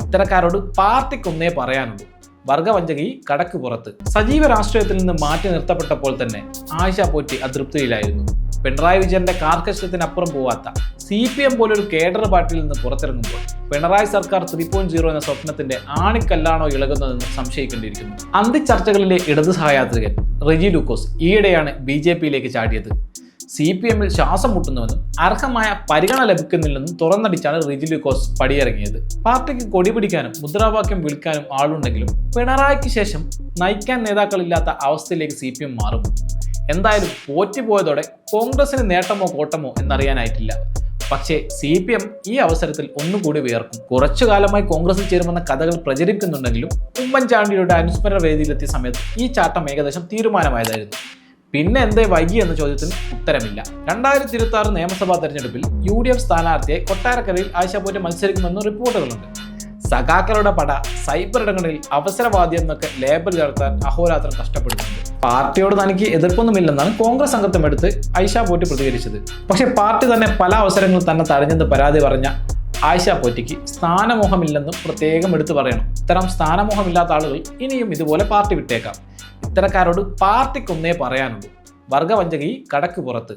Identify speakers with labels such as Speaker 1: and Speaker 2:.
Speaker 1: ഇത്തരക്കാരോട് പാർട്ടിക്കൊന്നേ പറയാനുള്ളൂ. വർഗവഞ്ചകി കടക്ക് പുറത്ത്. സജീവ രാഷ്ട്രീയത്തിൽ നിന്ന് മാറ്റി നിർത്തപ്പെട്ടപ്പോൾ തന്നെ ആയിഷ പോറ്റി അതൃപ്തിയിലായിരുന്നു. പിണറായി വിജയന്റെ കാർക്കശ്യത്തിനപ്പുറം പോവാത്ത CPM പോലൊരു കേഡർ പാർട്ടിയിൽ നിന്ന് പുറത്തിറങ്ങുമ്പോൾ പിണറായി സർക്കാർ 3.0 എന്ന സ്വപ്നത്തിന്റെ ആണിക്കല്ലാണോ ഇളകുന്നതെന്ന് സംശയിക്കേണ്ടിയിരിക്കുന്നു. അന്തിച്ചർച്ചകളിലെ ഇടതു സഹയാത്രികൻ റെജി ലൂക്കോസ് ഈയിടെയാണ് BJPയിലേക്ക് ചാടിയത്. CPMൽ ശ്വാസം മുട്ടുന്നുവെന്നും അർഹമായ പരിഗണന ലഭിക്കുന്നില്ലെന്നും തുറന്നടിച്ചാണ് റെജി ലൂക്കോസ് പടിയിറങ്ങിയത്. പാർട്ടിക്ക് കൊടി പിടിക്കാനും മുദ്രാവാക്യം വിളിക്കാനും ആളുണ്ടെങ്കിലും പിണറായിക്ക് ശേഷം നയിക്കാൻ നേതാക്കളില്ലാത്ത അവസ്ഥയിലേക്ക് CPM മാറും. എന്തായാലും പോറ്റിപ്പോയതോടെ കോൺഗ്രസിന് നേട്ടമോ കോട്ടമോ എന്നറിയാനായിട്ടില്ല. പക്ഷേ CPM ഈ അവസരത്തിൽ ഒന്നുകൂടി വിയർക്കും. കുറച്ചു കാലമായി കോൺഗ്രസിൽ ചേരുമെന്ന കഥകൾ പ്രചരിക്കുന്നുണ്ടെങ്കിലും ഉമ്മൻചാണ്ടിയുടെ അനുസ്മരണ വേദിയിലെത്തിയ സമയത്ത് ഈ ചാട്ടം ഏകദേശം തീരുമാനമായതായിരുന്നു. പിന്നെ എന്തേ വൈകി എന്ന ചോദ്യത്തിന് ഉത്തരമില്ല. 2026 നിയമസഭാ തെരഞ്ഞെടുപ്പിൽ UDF സ്ഥാനാർത്ഥിയെ കൊട്ടാരക്കരയിൽ ആയിഷ പോറ്റി മത്സരിക്കുമെന്ന് റിപ്പോർട്ടുകളുണ്ട്. സഖാക്കളുടെ പട സൈബർ ഇടങ്ങളിൽ അവസരവാദി എന്നൊക്കെ ലേബൽ ചേർത്താൻ അഹോരാത്രം കഷ്ടപ്പെടുന്നുണ്ട്. പാർട്ടിയോട് തനിക്ക് എതിർപ്പൊന്നുമില്ലെന്നാണ് കോൺഗ്രസ് അംഗത്വം എടുത്ത് ആയിഷ പോറ്റി പ്രതികരിച്ചത്. പക്ഷേ പാർട്ടി തന്നെ പല അവസരങ്ങളിൽ തന്നെ തടഞ്ഞെന്ന് പരാതി പറഞ്ഞ ആയിഷ പോറ്റിക്ക് സ്ഥാനമോഹമില്ലെന്നും പ്രത്യേകം എടുത്തു പറയണം. ഇത്തരം സ്ഥാനമോഹമില്ലാത്ത ആളുകൾ ഇനിയും ഇതുപോലെ പാർട്ടി വിട്ടേക്കാം. ഇത്തരക്കാരോട് പാർട്ടിക്കൊന്നേ പറയാനുള്ളൂ. വർഗവഞ്ചകി കടക്ക് പുറത്ത്.